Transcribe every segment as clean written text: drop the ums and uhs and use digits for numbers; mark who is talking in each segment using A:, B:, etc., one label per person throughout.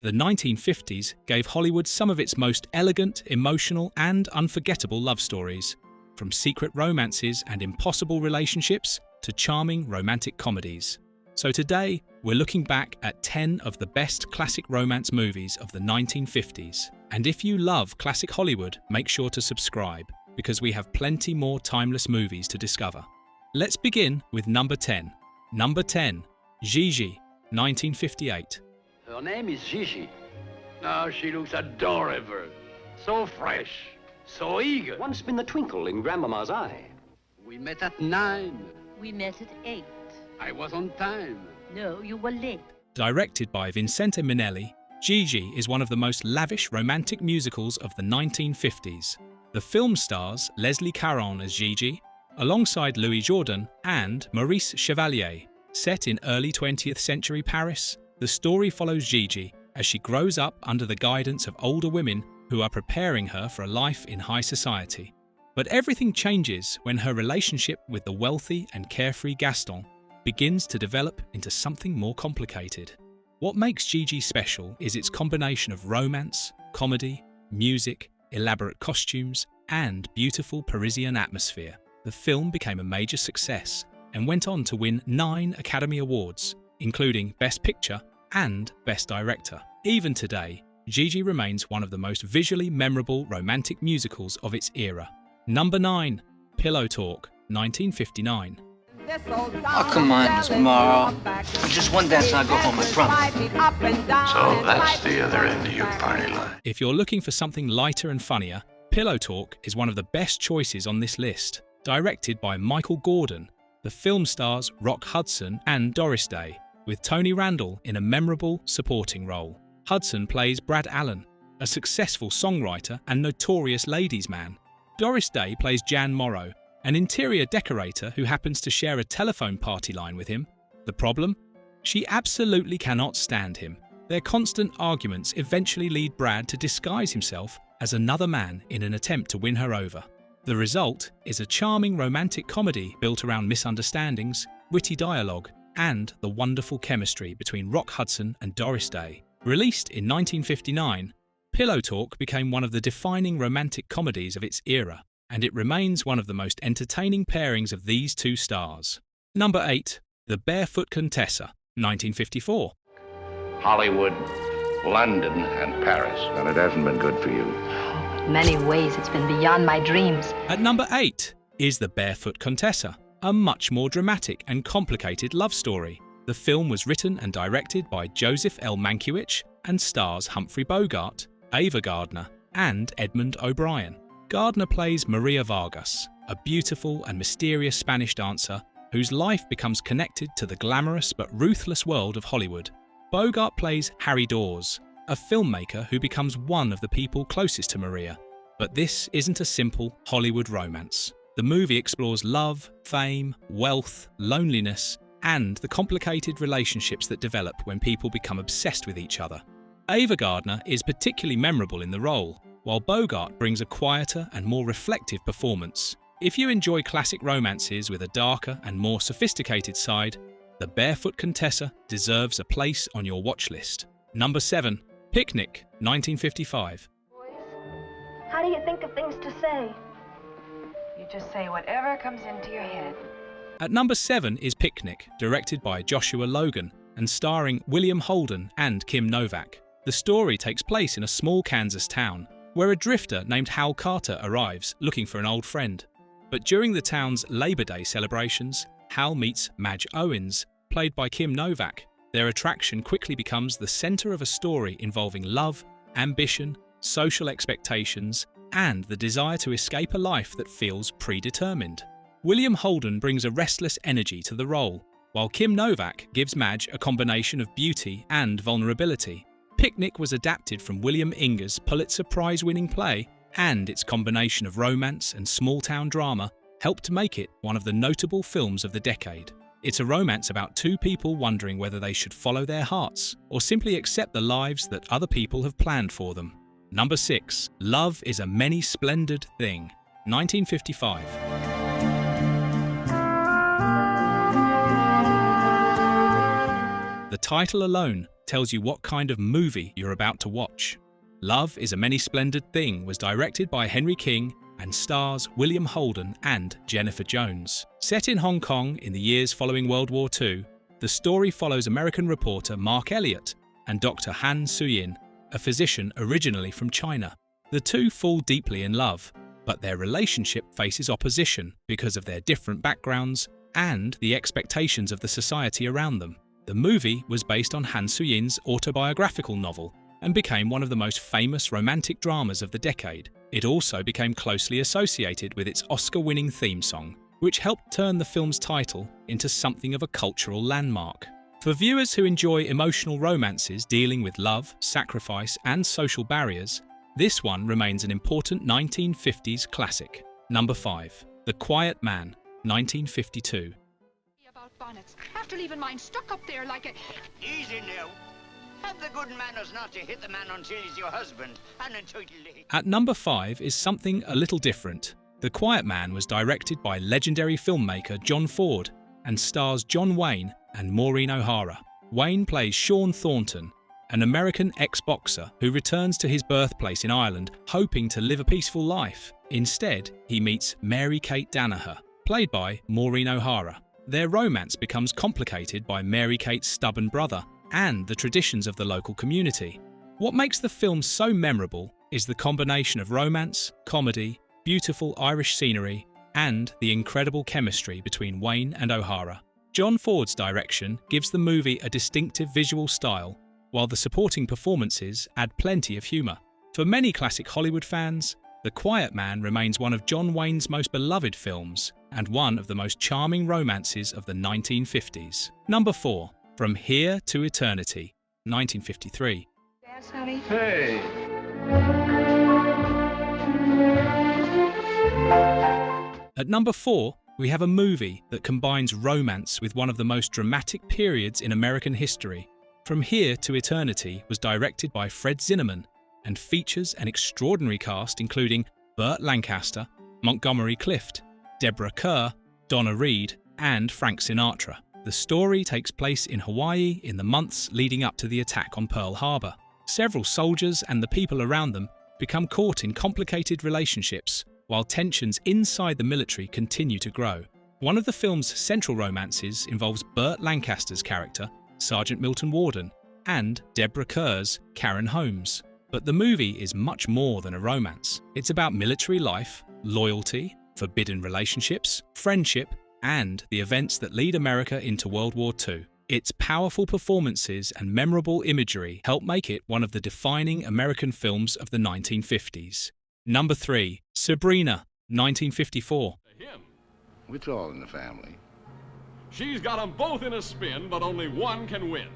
A: The 1950s gave Hollywood some of its most elegant, emotional, and unforgettable love stories, from secret romances and impossible relationships to charming romantic comedies. So today, we're looking back at 10 of the best classic romance movies of the 1950s. And if you love classic Hollywood, make sure to subscribe, because we have plenty more timeless movies to discover. Let's begin with number 10. Number 10, GIGI, 1958.
B: Her name is Gigi. Now she looks adorable. So fresh, so eager.
C: Once been the twinkle in Grandmama's eye.
B: We met at 9.
D: We met at 8.
B: I was on time.
D: No, you were late.
A: Directed by Vincente Minnelli, GIGI is one of the most lavish romantic musicals of the 1950s. The film stars Leslie Caron as Gigi, alongside Louis Jourdan and Maurice Chevalier. Set in early 20th century Paris, the story follows Gigi as she grows up under the guidance of older women who are preparing her for a life in high society. But everything changes when her relationship with the wealthy and carefree Gaston begins to develop into something more complicated. What makes Gigi special is its combination of romance, comedy, music, elaborate costumes, and beautiful Parisian atmosphere. The film became a major success and went on to win 9 Academy Awards, including Best Picture and Best Director. Even today, GIGI remains one of the most visually memorable romantic musicals of its era. Number 9, Pillow Talk, 1959.
E: Oh, come on, Miss Morrow. Just one dance and I'll go home, I promise.
F: So that's the other end of your party line.
A: If you're looking for something lighter and funnier, Pillow Talk is one of the best choices on this list. Directed by Michael Gordon, the film stars Rock Hudson and Doris Day, with Tony Randall in a memorable supporting role. Hudson plays Brad Allen, a successful songwriter and notorious ladies' man. Doris Day plays Jan Morrow, an interior decorator who happens to share a telephone party line with him. The problem? She absolutely cannot stand him. Their constant arguments eventually lead Brad to disguise himself as another man in an attempt to win her over. The result is a charming romantic comedy built around misunderstandings, witty dialogue, and the wonderful chemistry between Rock Hudson and Doris Day. Released in 1959, Pillow Talk became one of the defining romantic comedies of its era, and it remains one of the most entertaining pairings of these two stars. Number 8, The Barefoot Contessa, 1954.
F: Hollywood, London, and Paris. And it hasn't been good for you.
D: In many ways, it's been beyond my dreams.
A: At number 8 is The Barefoot Contessa, a much more dramatic and complicated love story. The film was written and directed by Joseph L. Mankiewicz and stars Humphrey Bogart, Ava Gardner, and Edmund O'Brien. Gardner plays Maria Vargas, a beautiful and mysterious Spanish dancer whose life becomes connected to the glamorous but ruthless world of Hollywood. Bogart plays Harry Dawes, a filmmaker who becomes one of the people closest to Maria. But this isn't a simple Hollywood romance. The movie explores love, fame, wealth, loneliness, and the complicated relationships that develop when people become obsessed with each other. Ava Gardner is particularly memorable in the role, while Bogart brings a quieter and more reflective performance. If you enjoy classic romances with a darker and more sophisticated side, The Barefoot Contessa deserves a place on your watch list. Number 7, Picnic, 1955.
G: Boys, how do you think of things to say?
H: You just say whatever comes into your head.
A: At number 7 is Picnic, directed by Joshua Logan and starring William Holden and Kim Novak. The story takes place in a small Kansas town, where a drifter named Hal Carter arrives looking for an old friend. But during the town's Labor Day celebrations, Hal meets Madge Owens, played by Kim Novak. Their attraction quickly becomes the center of a story involving love, ambition, social expectations, and the desire to escape a life that feels predetermined. William Holden brings a restless energy to the role, while Kim Novak gives Madge a combination of beauty and vulnerability. Picnic was adapted from William Inger's Pulitzer Prize-winning play, and its combination of romance and small-town drama helped make it one of the notable films of the decade. It's a romance about two people wondering whether they should follow their hearts or simply accept the lives that other people have planned for them. Number 6, Love is a Many-Splendid Thing, 1955. The title alone tells you what kind of movie you're about to watch. Love is a Many-Splendid Thing was directed by Henry King and stars William Holden and Jennifer Jones. Set in Hong Kong in the years following World War II, the story follows American reporter Mark Elliott and Dr. Han Suyin, a physician originally from China. The two fall deeply in love, but their relationship faces opposition because of their different backgrounds and the expectations of the society around them. The movie was based on Han Suyin's autobiographical novel and became one of the most famous romantic dramas of the decade. It also became closely associated with its Oscar-winning theme song, which helped turn the film's title into something of a cultural landmark. For viewers who enjoy emotional romances dealing with love, sacrifice, and social barriers, this one remains an important 1950s classic. Number 5. The Quiet Man, 1952.
I: About bonnets. After leaving mine stuck up there like a...
J: Easy now. Have the good manners not to hit the man until he's your husband and until you leave.
A: At number 5 is something a little different. The Quiet Man was directed by legendary filmmaker John Ford and stars John Wayne and Maureen O'Hara. Wayne plays Sean Thornton, an American ex-boxer who returns to his birthplace in Ireland hoping to live a peaceful life. Instead, he meets Mary-Kate Danaher, played by Maureen O'Hara. Their romance becomes complicated by Mary-Kate's stubborn brother and the traditions of the local community. What makes the film so memorable is the combination of romance, comedy, beautiful Irish scenery, and the incredible chemistry between Wayne and O'Hara. John Ford's direction gives the movie a distinctive visual style, while the supporting performances add plenty of humour. For many classic Hollywood fans, The Quiet Man remains one of John Wayne's most beloved films and one of the most charming romances of the 1950s. Number 4. From Here to Eternity, 1953.
H: Dance, honey?
F: Hey!
A: At number 4, we have a movie that combines romance with one of the most dramatic periods in American history. From Here to Eternity was directed by Fred Zinnemann and features an extraordinary cast including Burt Lancaster, Montgomery Clift, Deborah Kerr, Donna Reed, and Frank Sinatra. The story takes place in Hawaii in the months leading up to the attack on Pearl Harbor. Several soldiers and the people around them become caught in complicated relationships, while tensions inside the military continue to grow. One of the film's central romances involves Burt Lancaster's character, Sergeant Milton Warden, and Deborah Kerr's Karen Holmes. But the movie is much more than a romance. It's about military life, loyalty, forbidden relationships, friendship, and the events that lead America into World War II. Its powerful performances and memorable imagery help make it one of the defining American films of the 1950s. Number 3. Sabrina, 1954.
F: Him. It's all in the family.
K: She's got them both in a spin, but only one can win.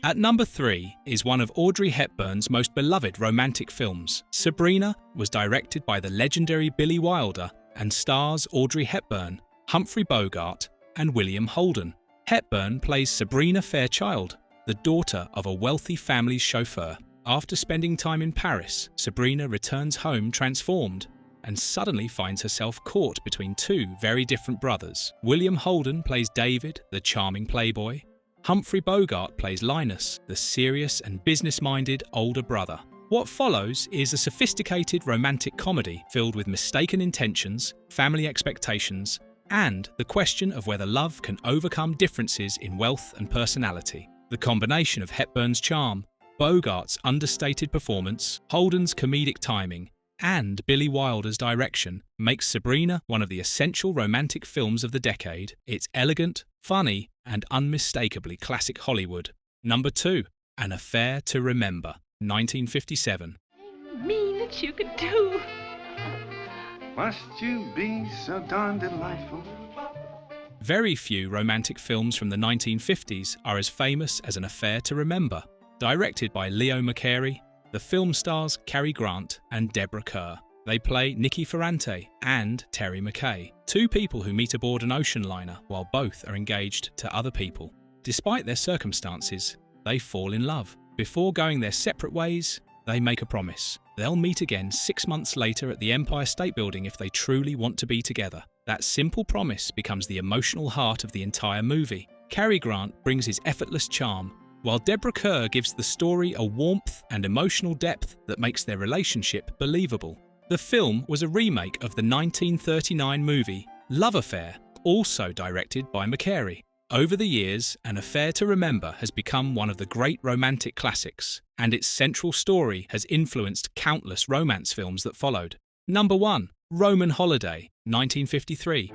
A: At number 3 is one of Audrey Hepburn's most beloved romantic films. Sabrina was directed by the legendary Billy Wilder and stars Audrey Hepburn, Humphrey Bogart, and William Holden. Hepburn plays Sabrina Fairchild, the daughter of a wealthy family's chauffeur. After spending time in Paris, Sabrina returns home transformed and suddenly finds herself caught between two very different brothers. William Holden plays David, the charming playboy. Humphrey Bogart plays Linus, the serious and business-minded older brother. What follows is a sophisticated romantic comedy filled with mistaken intentions, family expectations, and the question of whether love can overcome differences in wealth and personality. The combination of Hepburn's charm, Bogart's understated performance, Holden's comedic timing, and Billy Wilder's direction makes Sabrina one of the essential romantic films of the decade. It's elegant, funny, and unmistakably classic Hollywood. Number 2. An Affair to Remember, 1957.
I: Mean that you could do.
F: Must you be so darn delightful?
A: Very few romantic films from the 1950s are as famous as An Affair to Remember. Directed by Leo McCarey, the film stars Cary Grant and Deborah Kerr. They play Nicky Ferrante and Terry McKay, two people who meet aboard an ocean liner while both are engaged to other people. Despite their circumstances, they fall in love. Before going their separate ways, they make a promise. They'll meet again 6 months later at the Empire State Building if they truly want to be together. That simple promise becomes the emotional heart of the entire movie. Cary Grant brings his effortless charm, while Deborah Kerr gives the story a warmth and emotional depth that makes their relationship believable. The film was a remake of the 1939 movie Love Affair, also directed by McCary. Over the years, An Affair to Remember has become one of the great romantic classics, and its central story has influenced countless romance films that followed. Number 1. Roman Holiday, 1953.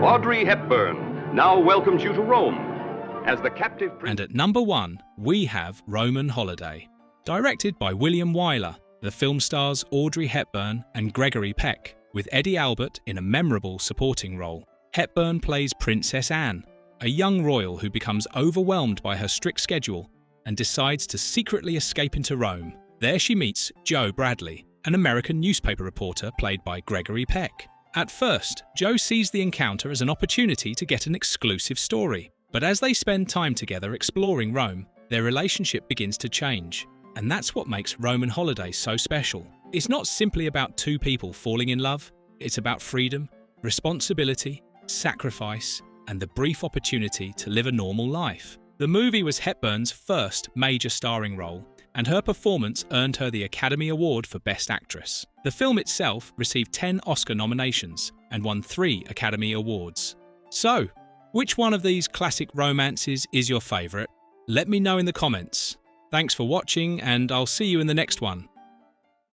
F: Audrey Hepburn now welcomes you to Rome as the captive prince.
A: And at number 1, we have Roman Holiday. Directed by William Wyler, the film stars Audrey Hepburn and Gregory Peck, with Eddie Albert in a memorable supporting role. Hepburn plays Princess Anne, a young royal who becomes overwhelmed by her strict schedule and decides to secretly escape into Rome. There she meets Joe Bradley, an American newspaper reporter played by Gregory Peck. At first, Joe sees the encounter as an opportunity to get an exclusive story. But as they spend time together exploring Rome, their relationship begins to change. And that's what makes Roman Holiday so special. It's not simply about two people falling in love. It's about freedom, responsibility, sacrifice, and the brief opportunity to live a normal life. The movie was Hepburn's first major starring role, and her performance earned her the Academy Award for Best Actress. The film itself received 10 Oscar nominations and won 3 Academy Awards. So, which one of these classic romances is your favourite? Let me know in the comments. Thanks for watching, and I'll see you in the next one.